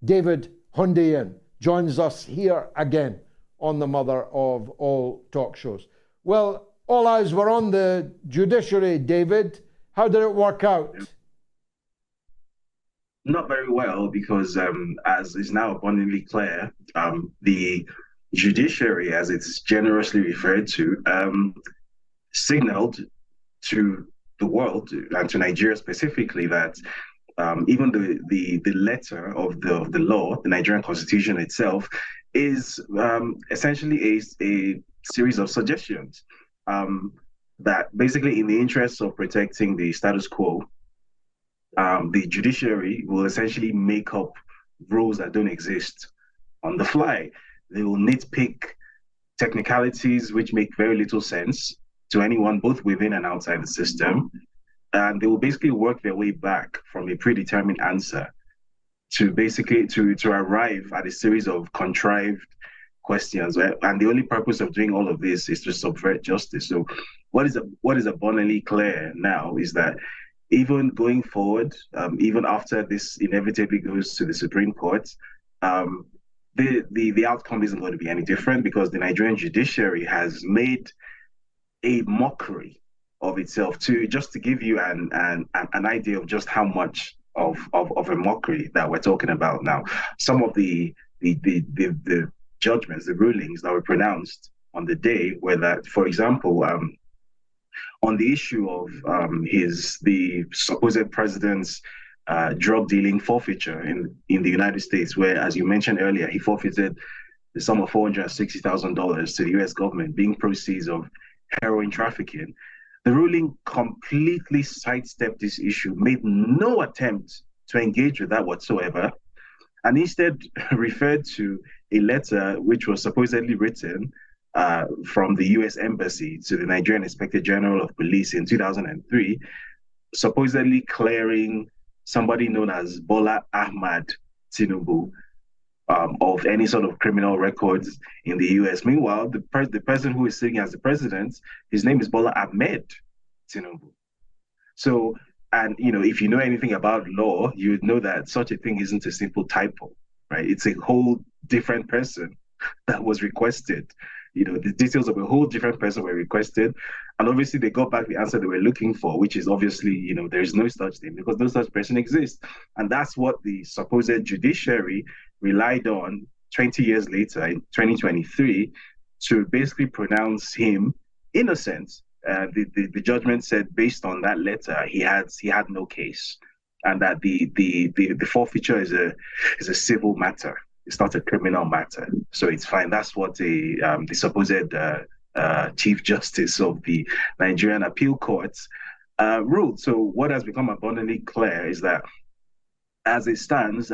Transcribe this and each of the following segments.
David Hundeyin joins us here again on the mother of all talk shows. Well, all eyes were on the judiciary, David. How did it work out? Not very well, because as is now abundantly clear, the judiciary, as it's generously referred to, signaled to the world and to Nigeria specifically that even the letter of the law, the Nigerian Constitution itself, is essentially a series of suggestions that basically, in the interests of protecting the status quo, the judiciary will essentially make up rules that don't exist on the fly. They will nitpick technicalities which make very little sense to anyone, both within and outside the system. And they will basically work their way back from a predetermined answer to basically to arrive at a series of contrived questions. And the only purpose of doing all of this is to subvert justice. So what is abundantly clear now is that even going forward, even after this inevitably goes to the Supreme Court, the outcome isn't going to be any different, because the Nigerian judiciary has made a mockery of itself. Just to give you an idea of just how much of a mockery that we're talking about now. Some of the judgments, the rulings that were pronounced on the day were that, for example, on the issue of the supposed president's drug dealing forfeiture in the United States, where, as you mentioned earlier, he forfeited the sum of $460,000 to the U.S. government, being proceeds of heroin trafficking. The ruling completely sidestepped this issue, made no attempt to engage with that whatsoever, and instead referred to a letter which was supposedly written from the U.S. Embassy to the Nigerian Inspector General of Police in 2003, supposedly clearing somebody known as Bola Ahmad Tinubu of any sort of criminal records in the U.S. Meanwhile, the person who is sitting as the president, his name is Bola Ahmed Tinubu. So, and if you know anything about law, you would know that such a thing isn't a simple typo, right? It's a whole different person that was requested. The details of a whole different person were requested. And obviously they got back the answer they were looking for, which is obviously, there is no such thing, because no such person exists. And that's what the supposed judiciary relied on 20 years later in 2023 to basically pronounce him innocent. The judgment said, based on that letter, he had no case, and that the forfeiture is a civil matter. It's not a criminal matter, so it's fine. That's what the supposed Chief Justice of the Nigerian Appeal Courts ruled. So what has become abundantly clear is that, as it stands,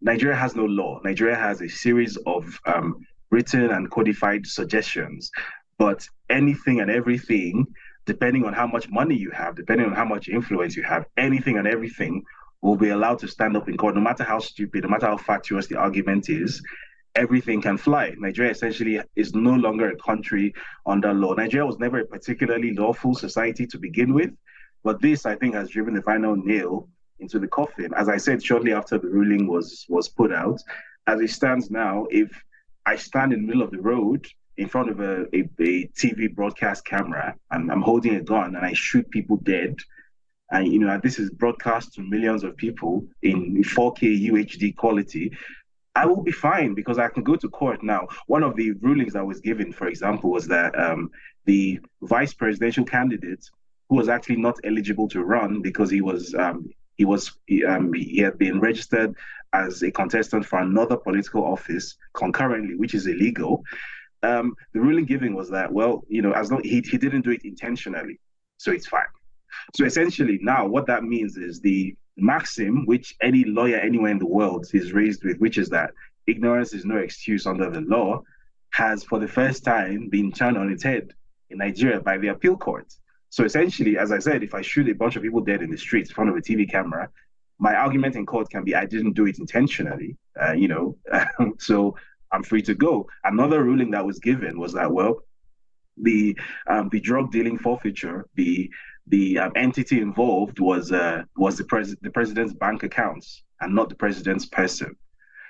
Nigeria has no law. Nigeria has a series of written and codified suggestions, but anything and everything, depending on how much money you have, depending on how much influence you have, anything and everything will be allowed to stand up in court, no matter how stupid, no matter how fatuous the argument is. Everything can fly. Nigeria essentially is no longer a country under law. Nigeria was never a particularly lawful society to begin with, but this, I think, has driven the final nail into the coffin. As I said, shortly after the ruling was put out, as it stands now, if I stand in the middle of the road in front of a TV broadcast camera, and I'm holding a gun and I shoot people dead, and this is broadcast to millions of people in 4K UHD quality, I will be fine, because I can go to court now. One of the rulings that was given, for example, was that the vice presidential candidate, who was actually not eligible to run because he had been registered as a contestant for another political office concurrently, which is illegal. The ruling given was that, as long he didn't do it intentionally, so it's fine. So essentially now what that means is the maxim which any lawyer anywhere in the world is raised with, which is that ignorance is no excuse under the law, has for the first time been turned on its head in Nigeria by the appeal court. So essentially, as I said, if I shoot a bunch of people dead in the streets in front of a TV camera, my argument in court can be I didn't do it intentionally, so I'm free to go. Another ruling that was given was that, the drug dealing forfeiture, the entity involved was the president's bank accounts and not the president's person.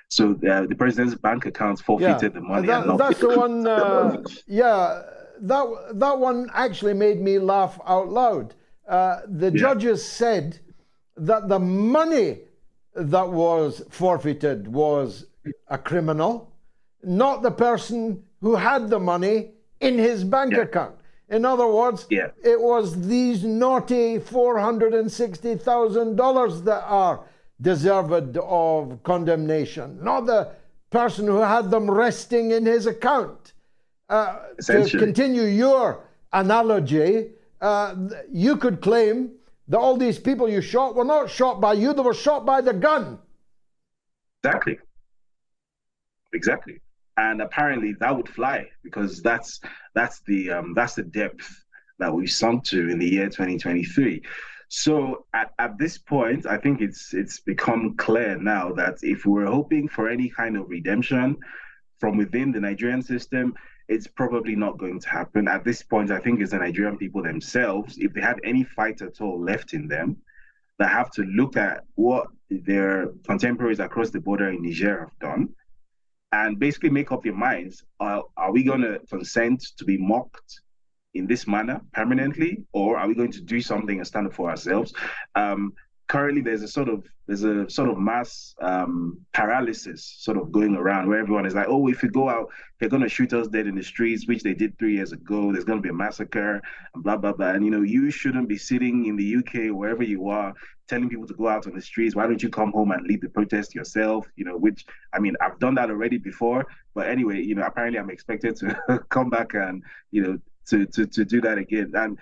So the president's bank account Yeah, forfeited the money and not that's paid. the one. Yeah, that one actually made me laugh out loud. The Yeah, judges said that the money that was forfeited was a criminal, not the person who had the money in his bank yeah, account. In other words, yeah, it was these naughty $460,000 that are deserved of condemnation, not the person who had them resting in his account. To essentially. continue your analogy, you could claim that all these people you shot were not shot by you, they were shot by the gun. Exactly. Exactly. And apparently that would fly because that's the depth that we sunk to in the year 2023. So at this point, I think it's become clear now that if we're hoping for any kind of redemption from within the Nigerian system, it's probably not going to happen. At this point, I think it's the Nigerian people themselves, if they have any fight at all left in them, that have to look at what their contemporaries across the border in Niger have done and basically make up their minds. Are we going to consent to be mocked in this manner permanently, or are we going to do something and stand up for ourselves? Currently, there's a sort of mass paralysis sort of going around where everyone is like, oh, if we go out, they're going to shoot us dead in the streets, which they did 3 years ago. There's going to be a massacre and blah blah blah. And you shouldn't be sitting in the UK wherever you are telling people to go out on the streets. Why don't you come home and lead the protest yourself? Which I mean, I've done that already before. But anyway, apparently I'm expected to come back and to do that again. And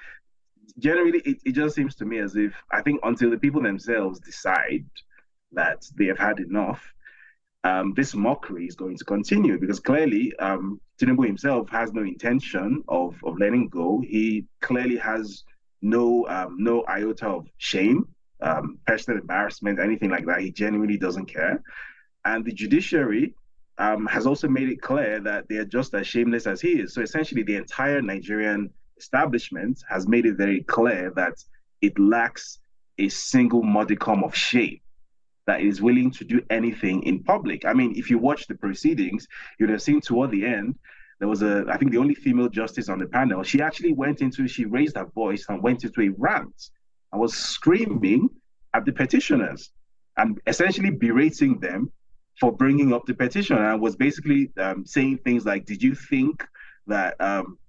generally, it just seems to me as if I think until the people themselves decide that they have had enough, this mockery is going to continue because clearly Tinubu himself has no intention of letting go. He clearly has no iota of shame, personal embarrassment, anything like that. He genuinely doesn't care. And the judiciary has also made it clear that they are just as shameless as he is. So essentially, the entire Nigerian establishment has made it very clear that it lacks a single modicum of shame, that is willing to do anything in public. I mean, if you watch the proceedings, you'd have seen toward the end, there was I think the only female justice on the panel. She actually she raised her voice and went into a rant and was screaming at the petitioners and essentially berating them for bringing up the petition and was basically saying things like, did you think that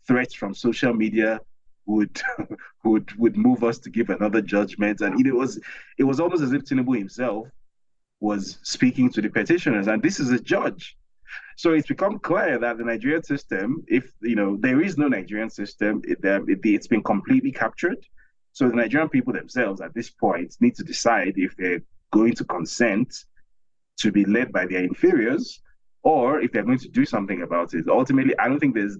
threats from social media would would move us to give another judgment? And it was almost as if Tinubu himself was speaking to the petitioners, and this is a judge. So it's become clear that the Nigerian system, if there is no Nigerian system, it's been completely captured. So the Nigerian people themselves at this point need to decide if they're going to consent to be led by their inferiors, or if they're going to do something about it. Ultimately, I don't think there's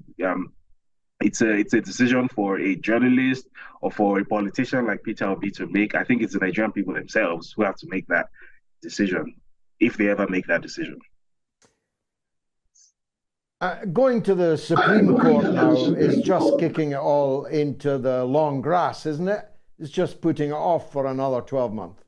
it's a decision for a journalist or for a politician like Peter Obi to make. I think it's the Nigerian people themselves who have to make that decision, if they ever make that decision. Going to the Supreme Court now is just kicking it all into the long grass, isn't it? It's just putting it off for another 12 months.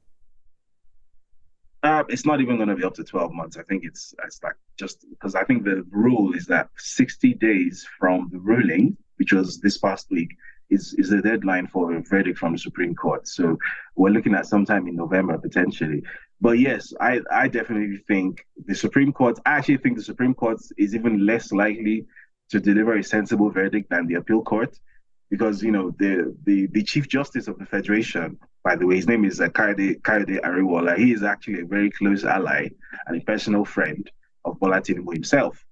It's not even going to be up to 12 months. I think it's like just because I think the rule is that 60 days from the ruling, which was this past week, is the deadline for a verdict from the Supreme Court. So we're looking at sometime in November potentially. But yes, I definitely think the Supreme Court, I actually think the Supreme Court is even less likely to deliver a sensible verdict than the appeal court, because the Chief Justice of the Federation, by the way, his name is Kayode Ariwoola. He is actually a very close ally and a personal friend of Bola Tinubu himself.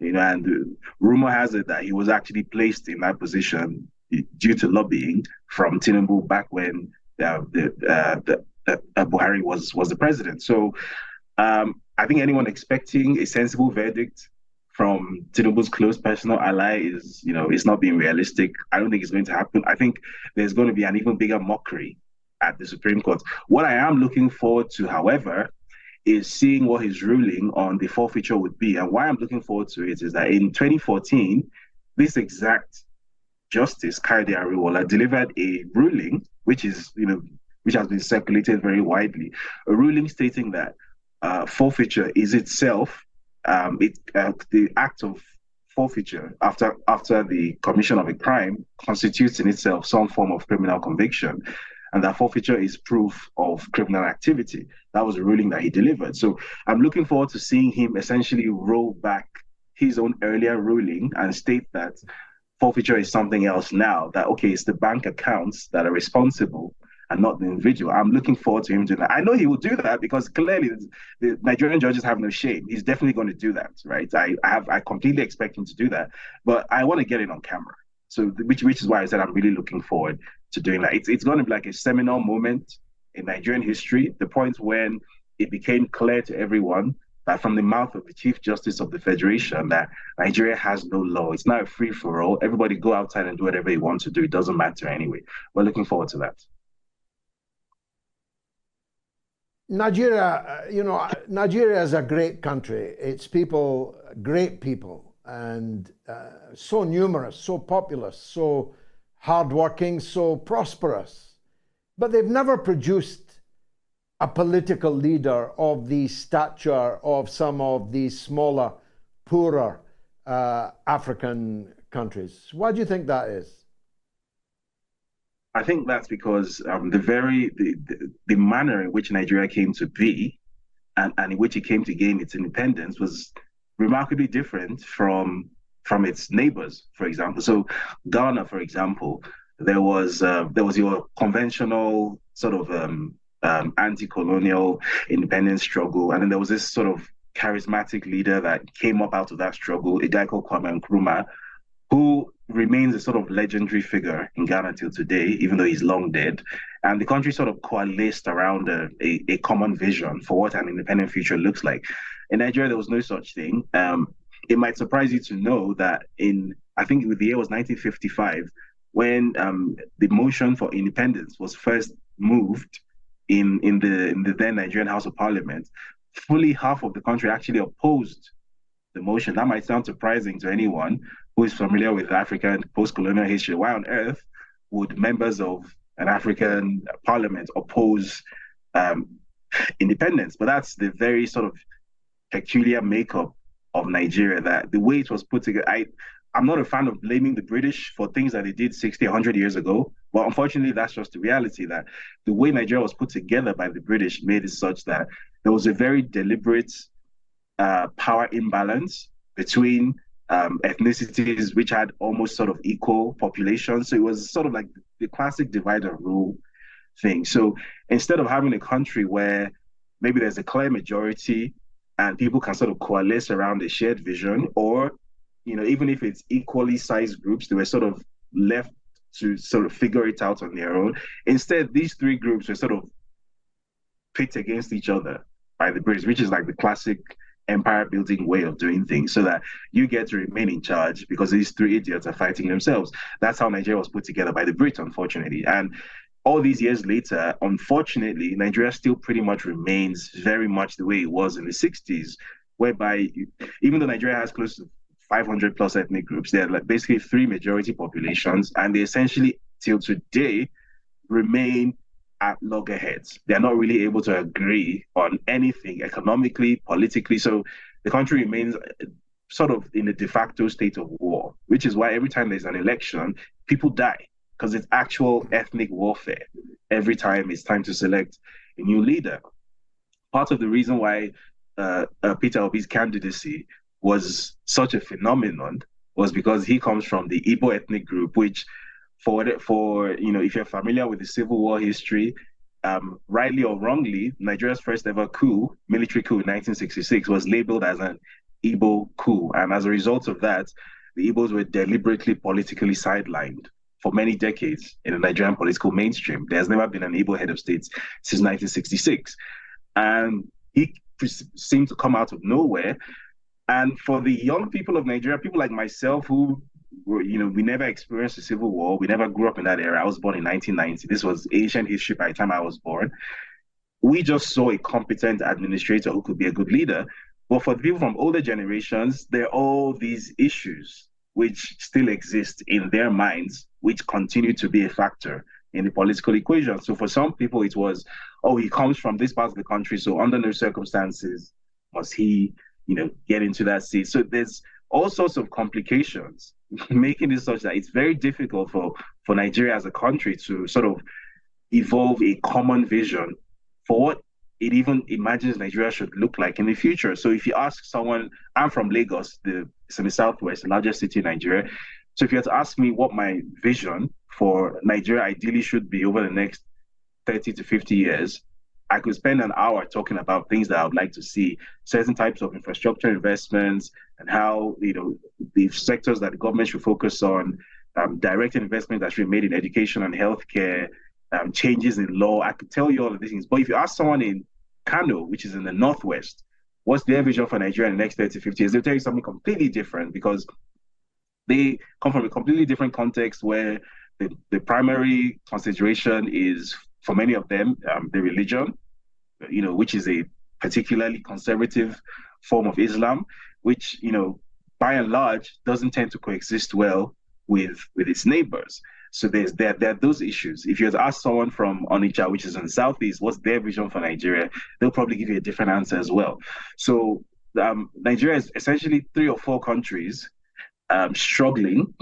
And rumor has it that he was actually placed in that position due to lobbying from Tinubu back when Buhari was the president. So I think anyone expecting a sensible verdict from Tinubu's close personal ally is not being realistic. I don't think it's going to happen. I think there's going to be an even bigger mockery at the Supreme Court. What I am looking forward to, however, is seeing what his ruling on the forfeiture would be. And why I'm looking forward to it is that in 2014, this exact Justice Kayode Ariwoola delivered a ruling, which has been circulated very widely, a ruling stating that forfeiture is itself the act of forfeiture after the commission of a crime constitutes in itself some form of criminal conviction, and that forfeiture is proof of criminal activity. That was a ruling that he delivered. So I'm looking forward to seeing him essentially roll back his own earlier ruling and state that forfeiture is something else now, that okay, it's the bank accounts that are responsible and not the individual. I'm looking forward to him doing that. I know he will do that because clearly the Nigerian judges have no shame. He's definitely going to do that, right? I completely expect him to do that, but I want to get it on camera. So which is why I said I'm really looking forward to doing that. It's going to be like a seminal moment in Nigerian history, the point when it became clear to everyone that from the mouth of the Chief Justice of the Federation that Nigeria has no law. It's not a free for all. Everybody go outside and do whatever you want to do. It doesn't matter anyway. We're looking forward to that. Nigeria, Nigeria is a great country. Its people, great people, and so numerous, so populous, so hardworking, so prosperous. But they've never produced a political leader of the stature of some of these smaller, poorer African countries. Why do you think that is? I think that's because the manner in which Nigeria came to be and in which it came to gain its independence was remarkably different from its neighbors, for example. So Ghana, for example, there was your conventional sort of anti-colonial independence struggle, and then there was this sort of charismatic leader that came up out of that struggle, a guy called Kwame Nkrumah, who remains a sort of legendary figure in Ghana till today, even though he's long dead. And the country sort of coalesced around a common vision for what an independent future looks like. In Nigeria, there was no such thing. It might surprise you to know that I think the year was 1955, when the motion for independence was first moved in the then Nigerian House of Parliament, fully half of the country actually opposed the motion. That might sound surprising to anyone who is familiar with African post-colonial history. Why on earth would members of an African parliament oppose independence? But that's the very sort of peculiar makeup of Nigeria, that the way it was put together, I'm not a fan of blaming the British for things that they did 60, 100 years ago. But unfortunately, that's just the reality, that the way Nigeria was put together by the British made it such that there was a very deliberate power imbalance between ethnicities which had almost sort of equal populations. So it was sort of like the classic divide and rule thing. So instead of having a country where maybe there's a clear majority and people can sort of coalesce around a shared vision, or even if it's equally sized groups, they were sort of left to sort of figure it out on their own. Instead, these three groups were sort of pit against each other by the British, which is like the classic empire building way of doing things, so that you get to remain in charge because these three idiots are fighting themselves. That's how Nigeria was put together by the Brits, unfortunately. And all these years later, unfortunately, Nigeria still pretty much remains very much the way it was in the 60s, whereby even though Nigeria has close to 500 plus ethnic groups, they're like basically three majority populations, and they essentially till today remain at loggerheads. They're not really able to agree on anything economically, politically. So the country remains sort of in a de facto state of war, which is why every time there's an election, people die, because it's actual ethnic warfare every time it's time to select a new leader. Part of the reason why Peter Obi's candidacy was such a phenomenon was because he comes from the Igbo ethnic group, which if you're familiar with the Civil War history, rightly or wrongly, Nigeria's first ever military coup in 1966, was labeled as an Igbo coup. And as a result of that, the Igbos were deliberately politically sidelined for many decades in the Nigerian political mainstream. There's never been an Igbo head of state since 1966. And he seemed to come out of nowhere. And for the young people of Nigeria, people like myself who we never experienced a civil war. We never grew up in that era. I was born in 1990. This was ancient history by the time I was born. We just saw a competent administrator who could be a good leader. But for the people from older generations, there are all these issues which still exist in their minds, which continue to be a factor in the political equation. So for some people, it was, oh, he comes from this part of the country, so under no circumstances must he, get into that seat. So there's all sorts of complications, making it such that it's very difficult for Nigeria as a country to sort of evolve a common vision for what it even imagines Nigeria should look like in the future. So if you ask someone, I'm from Lagos, it's in the southwest, the largest city in Nigeria. So if you had to ask me what my vision for Nigeria ideally should be over the next 30 to 50 years, I could spend an hour talking about things that I would like to see, certain types of infrastructure investments, and how the sectors that the government should focus on, direct investment that should be made in education and healthcare, changes in law. I could tell you all of these things. But if you ask someone in Kano, which is in the northwest, what's their vision for Nigeria in the next 30, 50 years, they'll tell you something completely different, because they come from a completely different context where the primary consideration is, for many of them, the religion, which is a particularly conservative form of Islam, which, by and large, doesn't tend to coexist well with its neighbors. So there are those issues. If you had to ask someone from Onitsha, which is in the southeast, what's their vision for Nigeria, they'll probably give you a different answer as well. So Nigeria is essentially 3 or 4 countries struggling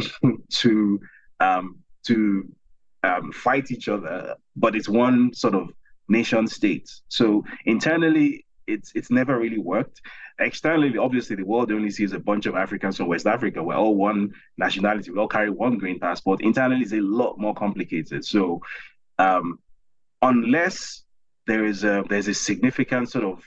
to fight each other, but it's one sort of nation state. So internally, it's never really worked. Externally, obviously, the world only sees a bunch of Africans from West Africa. We're all one nationality. We all carry one green passport. Internally, it's a lot more complicated. So unless there's a significant sort of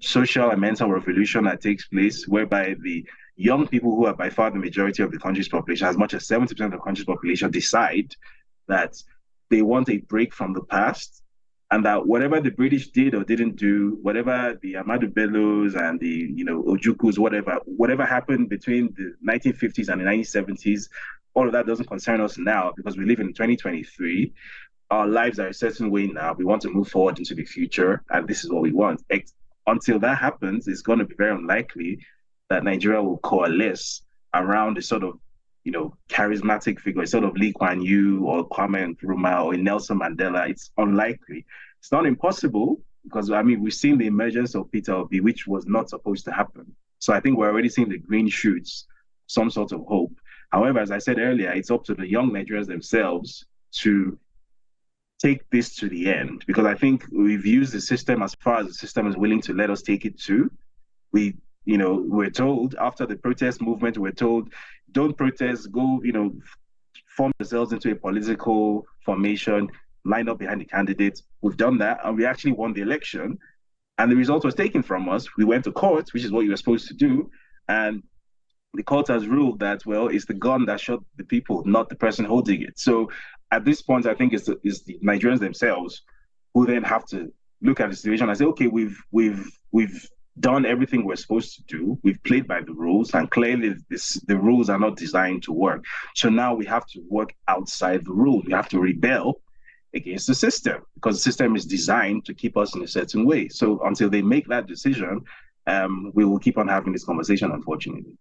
social and mental revolution that takes place, whereby the young people, who are by far the majority of the country's population, as much as 70% of the country's population, decide that they want a break from the past, and that whatever the British did or didn't do, whatever the Ahmadu Bellos and the Ojukus, whatever happened between the 1950s and the 1970s, all of that doesn't concern us now, because we live in 2023. Our lives are a certain way now. We want to move forward into the future, and this is what we want. Until that happens, it's going to be very unlikely that Nigeria will coalesce around a sort of charismatic figure, a sort of Lee Kuan Yew or Kwame Nkrumah or Nelson Mandela. It's unlikely. It's not impossible, because we've seen the emergence of Peter Obi, which was not supposed to happen. So I think we're already seeing the green shoots, some sort of hope. However, as I said earlier, it's up to the young Nigerians themselves to take this to the end, because I think we've used the system as far as the system is willing to let us take it to. We're told after the protest movement, we're told, don't protest, go, form yourselves into a political formation, line up behind the candidate. We've done that, and we actually won the election. And the result was taken from us. We went to court, which is what you were supposed to do. And the court has ruled that, well, it's the gun that shot the people, not the person holding it. So at this point, I think it's the Nigerians themselves who then have to look at the situation and say, okay, we've done everything we're supposed to do. We've played by the rules, and clearly the rules are not designed to work. So now we have to work outside the rules. We have to rebel against the system, because the system is designed to keep us in a certain way. So until they make that decision, we will keep on having this conversation, unfortunately.